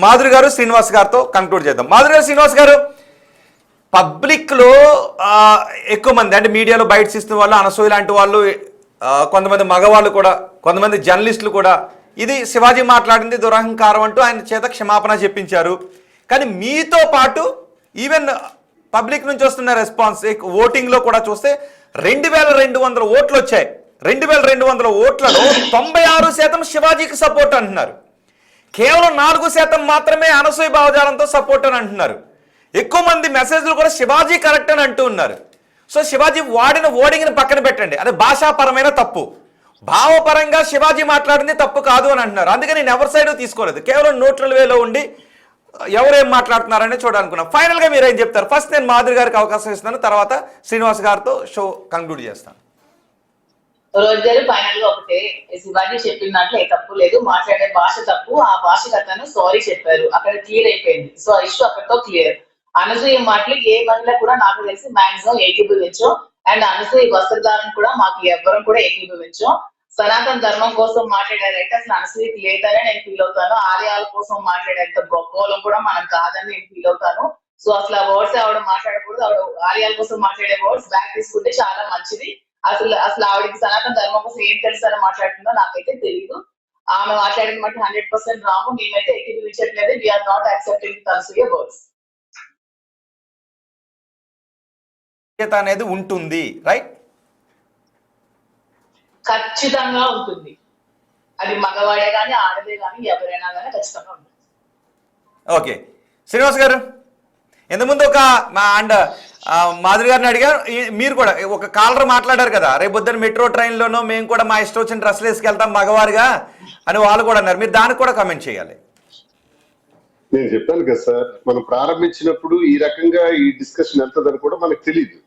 మాధురి గారు శ్రీనివాస్ గారితో కంక్లూడ్ చేద్దాం. మాధురి గారు, శ్రీనివాస్ గారు, పబ్లిక్లో ఎక్కువ మంది అంటే మీడియాలో బయట ఇస్తున్న వాళ్ళు, అనసూయ లాంటి వాళ్ళు, కొంతమంది మగవాళ్ళు కూడా, కొంతమంది జర్నలిస్టులు కూడా ఇది శివాజీ మాట్లాడింది దురహంకారం అంటూ ఆయన చేత క్షమాపణ చెప్పించారు. కానీ మీతో పాటు ఈవెన్ పబ్లిక్ నుంచి వస్తున్న రెస్పాన్స్ ఓటింగ్లో కూడా చూస్తే 2200 ఓట్లు వచ్చాయి. 2200 ఓట్లలో 96% శివాజీకి సపోర్ట్ అంటున్నారు. కేవలం 4% మాత్రమే అనసూయ భావజాలంతో సపోర్ట్ అని అంటున్నారు. ఎక్కువ మంది మెసేజ్లు కూడా శివాజీ కరెక్ట్ అని అంటూ ఉన్నారు. సో శివాజీ వాడిన ఓడింగ్ని పక్కన పెట్టండి, అది భాషాపరమైన తప్పు. భావపరంగా శివాజీ మాట్లాడింది తప్పు కాదు అని అంటున్నారు. అందుకని నేను ఎవరి సైడ్ తీసుకోలేదు, కేవలం న్యూట్రల్ వేలో ఉండి ఎవరేం మాట్లాడుతున్నారని చూడాలనుకున్నాను. ఫైనల్గా మీరు ఏం చెప్తారు? ఫస్ట్ నేను మాధురి గారికి అవకాశం ఇస్తున్నాను, తర్వాత శ్రీనివాస్ గారితో షో కంక్లూడ్ చేస్తాను. రోజు గారు ఫైనల్ గా ఒకటే, శివాజీ చెప్పిన దాంట్లో ఏ తప్పు లేదు, మాట్లాడే భాష తప్పు, ఆ భాషకు అతను సారీ చెప్పారు, అక్కడ క్లియర్ అయిపోయింది. సో ఆ ఇష్యూ అక్కడితో క్లియర్. అనసూయ మాటలు ఏ మహిళ కూడా నాకు తెలిసి మాక్సిమం ఏకీభవించాం. అండ్ అనసూయ వస్త్రధారణ కూడా మాకు ఎవ్వరం కూడా ఏకీభవించాం. సనాతన ధర్మం కోసం మాట్లాడారంటే అసలు అనసూయకి లేదని నేను ఫీల్ అవుతాను. ఆలయాల కోసం మాట్లాడేంత గొప్పలం కూడా మనం కాదని నేను ఫీల్ అవుతాను. సో అసలు ఆ వర్డ్స్ ఆవిడ మాట్లాడకూడదు. ఆవిడ ఆలయాల కోసం మాట్లాడే వర్డ్స్ బ్యాక్ తీసుకుంటే చాలా మంచిది. అసలు ఆవిడకి సనాతన ధర్మం కోసం ఏం తెలుసు అని మాట్లాడుతుందో నాకైతే తెలియదు. ఆమె మాట్లాడిన మాట 100% రాము. మేమైతే ఏకీభవించట్లేదు. We are not accepting Anasuya words అనేది ఉంటుంది, రైట్? ఖచ్చితంగా ఉంటుంది. అది మగవాడే కానీ ఆడదే కానీ ఎవరైనా కానీ ఖచ్చితంగా ఉంటుంది. ఓకే, శ్రీనివాస్ గారు, ఇంతకుముందు ఒక అండ్ మాధురి గారిని అడిగారు, మీరు కూడా ఒక కాలర్ మాట్లాడారు కదా, రేపు పొద్దున్న మెట్రో ట్రైన్లోనో మేము కూడా మా ఇష్టం వచ్చిన డ్రెస్సులు వేసుకెళ్తాం మగవారుగా అని వాళ్ళు కూడా అన్నారు. మీరు దానికి కూడా కామెంట్ చేయాలి. నేను చెప్పాను కదా సార్, మనం ప్రారంభించినప్పుడు ఈ రకంగా ఈ డిస్కషన్ వెళ్తుందని కూడా మనకు తెలియదు.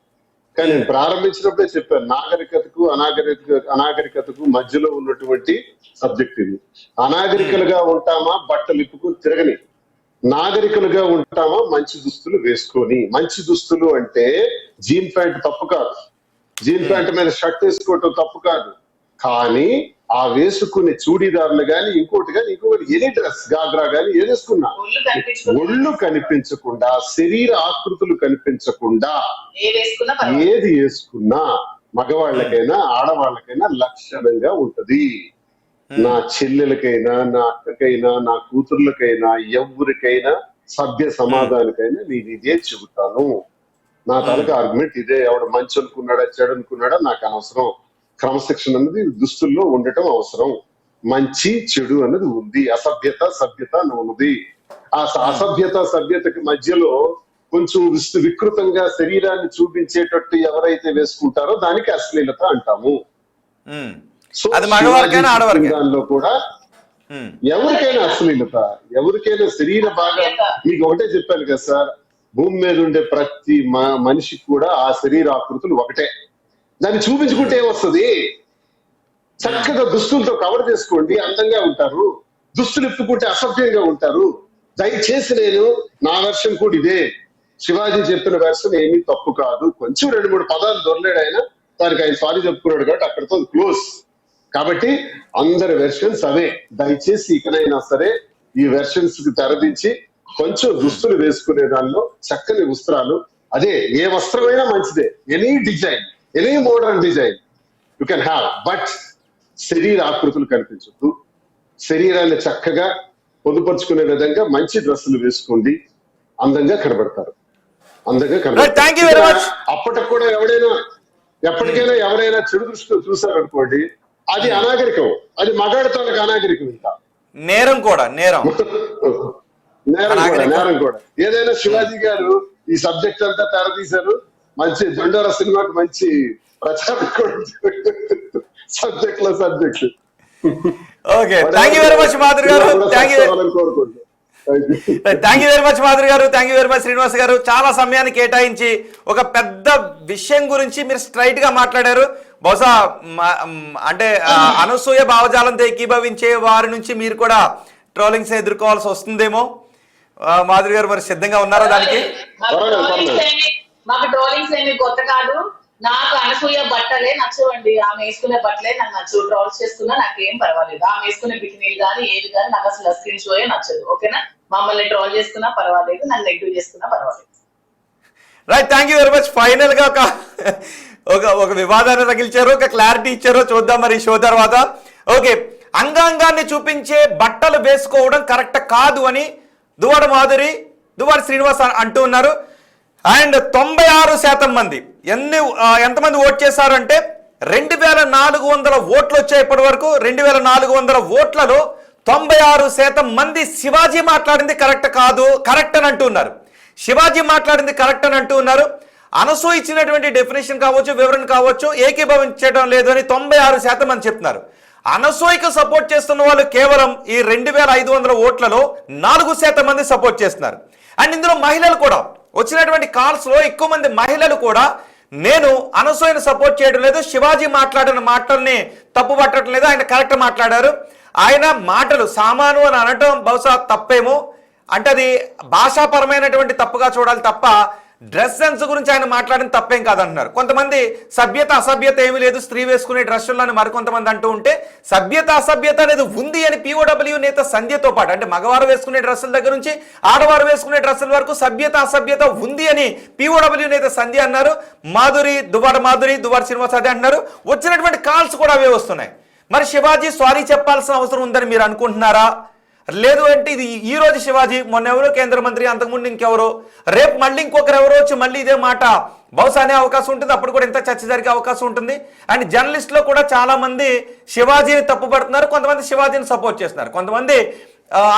కానీ నేను ప్రారంభించినప్పుడే చెప్పాను, అనాగరికతకు మధ్యలో ఉన్నటువంటి సబ్జెక్ట్ ఇది. అనాగరికలుగా ఉంటామా బట్టలు ఇప్పుకుని తిరగని, నాగరికులుగా ఉంటామా మంచి దుస్తులు వేసుకొని. మంచి దుస్తులు అంటే జీన్ ప్యాంట్ తప్పు కాదు, జీన్ ప్యాంట్ మీద షర్ట్ వేసుకోవటం తప్పు కాదు. కానీ ఆ వేసుకునే చూడీదారులు గాని ఇంకోటి ఎనీ డ్రెస్ గాగ్రా గాని ఏదేసుకున్నా ఒళ్ళు కనిపించకుండా, శరీర ఆకృతులు కనిపించకుండా ఏది వేసుకున్నా మగవాళ్ళకైనా ఆడవాళ్ళకైనా లక్షణంగా ఉంటది. నా చెల్లెలకైనా, నా అక్కకైనా, నా కూతుర్లకైనా, ఎవరికైనా, సభ్య సమాధానికైనా నేను ఇదే చెబుతాను. నా తలకు ఆర్గ్యుమెంట్ ఇదే. ఎవడు మంచి అనుకున్నాడా చెడు అనుకున్నాడా నాకు అనవసరం. క్రమశిక్షణ అనేది దుస్తుల్లో ఉండటం అవసరం. మంచి చెడు అన్నది ఉంది, అసభ్యత సభ్యత ఉన్నది. ఆ అసభ్యత సభ్యతకి మధ్యలో కొంచెం వికృతంగా శరీరాన్ని చూపించేటట్టు ఎవరైతే వేసుకుంటారో దానికి అశ్లీలత అంటాము. సో దానిలో కూడా ఎవరికైనా అశ్లీలత, ఎవరికైనా శరీర భాగం. మీకు ఒకటే చెప్పాను కదా సార్, భూమి మీద ఉండే ప్రతి మనిషికి కూడా ఆ శరీర ఆకృతులు ఒకటే. దాన్ని చూపించుకుంటే ఏమొస్తుంది? చక్కగా దుస్తులతో కవర్ చేసుకోండి, అందంగా ఉంటారు. దుస్తులు ఇప్పుకుంటే అసభ్యంగా ఉంటారు. దయచేసి నేను నా వెర్షన్ కూడా ఇదే. శివాజీ చెప్పిన వెర్షన్ ఏమీ తప్పు కాదు. కొంచెం 2-3 పదాలు దొరలేడు ఆయన, దానికి ఆయన సారీ చెప్పుకున్నాడు కాబట్టి అక్కడితో క్లోజ్. కాబట్టి అందరి వెర్షన్స్ అవే. దయచేసి ఇకనైనా సరే ఈ వెర్షన్స్ కి తెరదించి కొంచెం దుస్తులు వేసుకునే దానిలో చక్కని వస్త్రాలు, అదే ఏ వస్త్రమైనా మంచిదే, any design, any modern design you can have, but శరీర ఆకృతులు కనిపించద్దు. శరీరాన్ని చక్కగా పొందుపరుచుకునే విధంగా మంచి డ్రెస్సులు వేసుకోండి, అందంగా కనబడతారు. అందంగా కనబడతారు. అప్పటికి కూడా ఎప్పటికైనా ఎవరైనా చెడు దృష్టితో చూసారనుకోండి, అది అనాగరికం. అది మగాడితోనికి అనాగరికం. ఇంకా నేరం కూడా నేరం కూడా. ఏదైనా శివాజీ గారు ఈ సబ్జెక్ట్ అంతా తెరదీశారు. మంచి జెండోరా సినిమాకి మంచి ప్రచారం subject. Okay, thank you very much Madhuri గారు. Thank you very much Madhuri గారు. Thank you very much Srinivas గారు. చాలా సమయాన్ని కేటాయించి ఒక పెద్ద విషయం గురించి మీరు స్ట్రైట్ గా మాట్లాడారు. బహుశా అంటే అనసూయ భావజాలంతో ఏకీభవించే వారి నుంచి మీరు కూడా ట్రోలింగ్స్ ఎదుర్కోవాల్సి వస్తుందేమో. మాధురి గారు మరి సిద్ధంగా ఉన్నారా దానికి? మాకు ట్రోలింగ్స్ ఏమి కొత్త కాదు. నాకు అనసూయ బట్టలే నచ్చవండి. ఆమె వేసుకునే బట్టలే నాకు నచ్చవు. ట్రోల్స్ చేసుకున్నా నాకేం పర్వాలేదు. ఆమె వేసుకునే బికినీలు కానీ ఏది కానీ నాకు అసలు స్క్రీన్ షోయే నచ్చదు. ఓకేనా? మమ్మల్ని ట్రోల్ చేసుకున్నా పర్వాలేదు, నన్ను నెగిటివ్ చేసుకున్నా పర్వాలేదు. Right, thank you very much. Final గా ఒక వివాదాన్ని తగిల్చారు, ఒక క్లారిటీ ఇచ్చారు. చూద్దాం మరి షో తర్వాత. ఓకే, అంగాంగాన్ని చూపించే బట్టలు వేసుకోవడం కరెక్ట్ కాదు అని దువ్వాడ మాధురి, దువ్వాడ శ్రీనివాస్ అంటూ ఉన్నారు. అండ్ 96% మంది ఎంతమంది ఓట్ చేశారంటే 2400 ఓట్లు వచ్చాయి ఇప్పటి వరకు. 2400 ఓట్లలో 96% మంది శివాజీ మాట్లాడింది కరెక్ట్ అని అంటున్నారు. శివాజీ మాట్లాడింది కరెక్ట్ అని అంటూ ఉన్నారు. అనసూయ ఇచ్చినటువంటి డెఫినేషన్ కావచ్చు, వివరణ కావచ్చు, ఏకీభవించడం లేదు అని 96% మంది చెప్తున్నారు. అనసూయకు సపోర్ట్ చేస్తున్న వాళ్ళు కేవలం ఈ 2500 ఓట్లలో 4% మంది సపోర్ట్ చేస్తున్నారు. అండ్ ఇందులో మహిళలు కూడా వచ్చినటువంటి కాల్స్ లో ఎక్కువ మంది మహిళలు కూడా నేను అనసూయను సపోర్ట్ చేయడం లేదు, శివాజీ మాట్లాడిన మాటల్ని తప్పు పట్టడం లేదు, ఆయన కరెక్ట్ మాట్లాడారు, ఆయన మాటలు సామాను అని అనటం బహుశా తప్పేమో, అంటే అది భాషాపరమైనటువంటి తప్పుగా చూడాలి తప్ప డ్రెస్ సెన్స్ గురించి ఆయన మాట్లాడిన తప్పేం కాదంటున్నారు. కొంతమంది సభ్యత అసభ్యత ఏమీ లేదు స్త్రీ వేసుకునే డ్రెస్సులని మరికొంతమంది అంటూ ఉంటే సభ్యత అసభ్యత అనేది ఉంది అని POW నేత సంధ్యతో పాటు, అంటే మగవారు వేసుకునే డ్రెస్సుల దగ్గర నుంచి ఆడవారు వేసుకునే డ్రెస్సుల వరకు సభ్యత అసభ్యత ఉంది అని POW నేత సంధ్య అన్నారు. దువ్వాడ శ్రీనివాస్ అదే అంటున్నారు. వచ్చినటువంటి కాల్స్ కూడా అవే వస్తున్నాయి. మరి శివాజీ సారీ చెప్పాల్సిన అవసరం ఉందని మీరు అనుకుంటున్నారా? లేదు అంటే ఇది ఈ రోజు శివాజీ, మొన్న ఎవరో కేంద్ర మంత్రి, అంతకుముందు ఇంకెవరో, రేపు మళ్ళీ ఇంకొకరు ఎవరో వచ్చి మళ్ళీ ఇదే మాట బహుశా అనే అవకాశం ఉంటుంది. అప్పుడు కూడా ఇంత చర్చ జరిగే అవకాశం ఉంటుంది. అండ్ జర్నలిస్టులో కూడా చాలా మంది శివాజీని తప్పుపడుతున్నారు, కొంతమంది శివాజీని సపోర్ట్ చేస్తున్నారు, కొంతమంది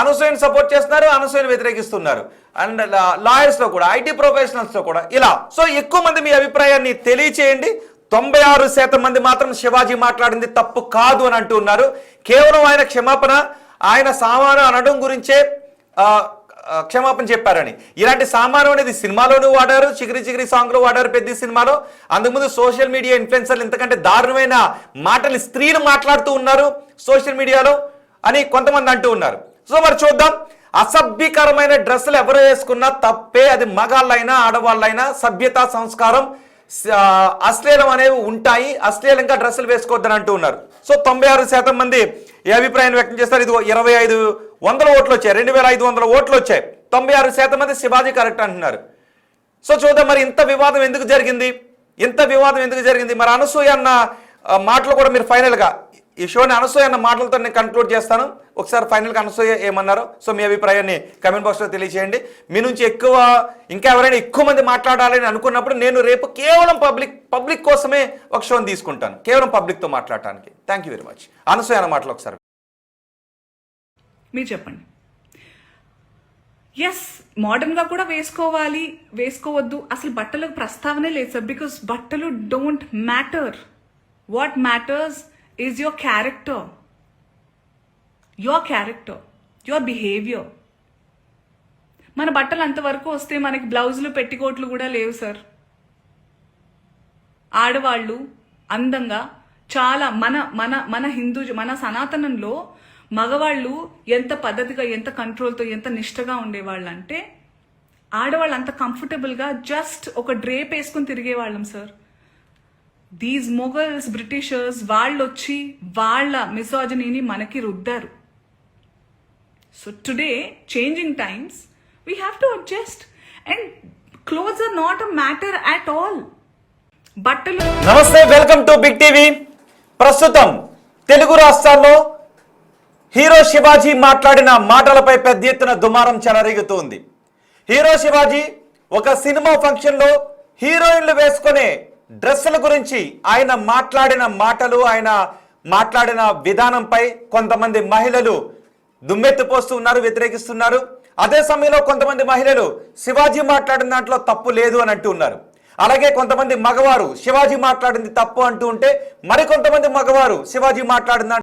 అనసూయని సపోర్ట్ చేస్తున్నారు, అనసూయని వ్యతిరేకిస్తున్నారు. అండ్ లాయర్స్ లో కూడా, IT ప్రొఫెషనల్స్ లో కూడా ఇలా. సో ఎక్కువ మంది మీ అభిప్రాయాన్ని తెలియచేయండి. 96% మంది మాత్రం శివాజీ మాట్లాడింది తప్పు కాదు అని అంటూ ఉన్నారు. కేవలం ఆయన క్షమాపణ, ఆయన సామాను అనడం గురించే క్షమాపణ చెప్పారని. ఇలాంటి సామాను అనేది సినిమాలోనూ వాడారు, చిగిరి సాంగ్ లో వాడారు, పెద్ద సినిమాలో. అందుముందు సోషల్ మీడియా ఇన్ఫ్లుయెన్సర్లు ఇంతకంటే దారుణమైన మాటలు స్త్రీలు మాట్లాడుతూ ఉన్నారు సోషల్ మీడియాలో అని కొంతమంది అంటూ ఉన్నారు. సో మరి చూద్దాం. అసభ్యకరమైన డ్రెస్సులు ఎవరు వేసుకున్నా తప్పే, అది మగాళ్ళైనా ఆడవాళ్ళైనా. సభ్యత సంస్కారం అశ్లీలం అనేవి ఉంటాయి, అశ్లీలంగా డ్రెస్సులు వేసుకోవద్దని అంటూ ఉన్నారు. సో 96% మంది ఈ అభిప్రాయాన్ని వ్యక్తం చేస్తారు. ఇది 2500 ఓట్లు వచ్చాయి, 2500 ఓట్లు వచ్చాయి, 96% మంది శివాజీ కరెక్ట్ అంటున్నారు. సో చూద్దాం మరి ఇంత వివాదం ఎందుకు జరిగింది. మరి అనసూయ అన్న మాటలు కూడా మీరు ఫైనల్గా ఈ షోని అనసూయ అన్న మాటలతో నేను కన్క్లూడ్ చేస్తాను. ఒకసారి ఫైనల్గా అనసూయ ఏమన్నారో సో మీ అభిప్రాయాన్ని కమెంట్ బాక్స్లో తెలియజేయండి. మీ నుంచి ఇంకా ఎవరైనా ఎక్కువ మంది మాట్లాడాలని అనుకున్నప్పుడు నేను రేపు కేవలం పబ్లిక్ కోసమే ఒక షోని తీసుకుంటాను, కేవలం పబ్లిక్తో మాట్లాడటానికి. Thank you very much. Anasuya అన్న మాటలు ఒకసారి మీరు చెప్పండి. ఎస్, మోడర్న్గా కూడా వేసుకోవద్దు, అసలు బట్టలకు ప్రస్తావనే లేదు సార్. బికాస్ బట్టలు don't matter. What matters is your character, your behavior. మన బట్టలు అంతవరకు వస్తే మనకి బ్లౌజులు పెట్టికోట్లు కూడా లేవు సార్. ఆడవాళ్ళు అందంగా చాలా మన మన సనాతనంలో మగవాళ్ళు ఎంత పద్ధతిగా, ఎంత కంట్రోల్తో, ఎంత నిష్టగా ఉండేవాళ్ళు అంటే ఆడవాళ్ళు అంత కంఫర్టబుల్గా జస్ట్ ఒక డ్రేప్ వేసుకుని తిరిగేవాళ్ళం సార్. దీస్ మొఘల్స్, బ్రిటిషర్స్ వాళ్ళు వచ్చి వాళ్ళ మిసాజినీని మనకి రుద్దారు. So today changing times we have to adjust and clothes are not a matter at all. బట్టలు. నమస్తే, వెల్కమ్ టు బిగ్ టీవీ. ప్రస్తుతం తెలుగు రాష్ట్రాల్లో హీరో శివాజీ మాట్లాడిన మాటలపై పెద్ద ఎత్తున దుమారం చెలరేగుతోంది. హీరో శివాజీ ఒక సినిమా ఫంక్షన్లో హీరోయిన్లు వేసుకునే డ్రెస్సుల గురించి ఆయన మాట్లాడిన మాటలు, ఆయన మాట్లాడిన విధానంపై కొంతమంది మహిళలు దుమ్మెత్తిపోస్తూ ఉన్నారు, వ్యతిరేకిస్తున్నారు. అదే సమయంలో కొంతమంది మహిళలు శివాజీ మాట్లాడిన దాంట్లో తప్పు లేదు అని అంటూ ఉన్నారు. అలాగే కొంతమంది మగవారు శివాజీ మాట్లాడింది తప్పు అంటూ ఉంటే మరికొంతమంది మగవారు శివాజీ మాట్లాడిన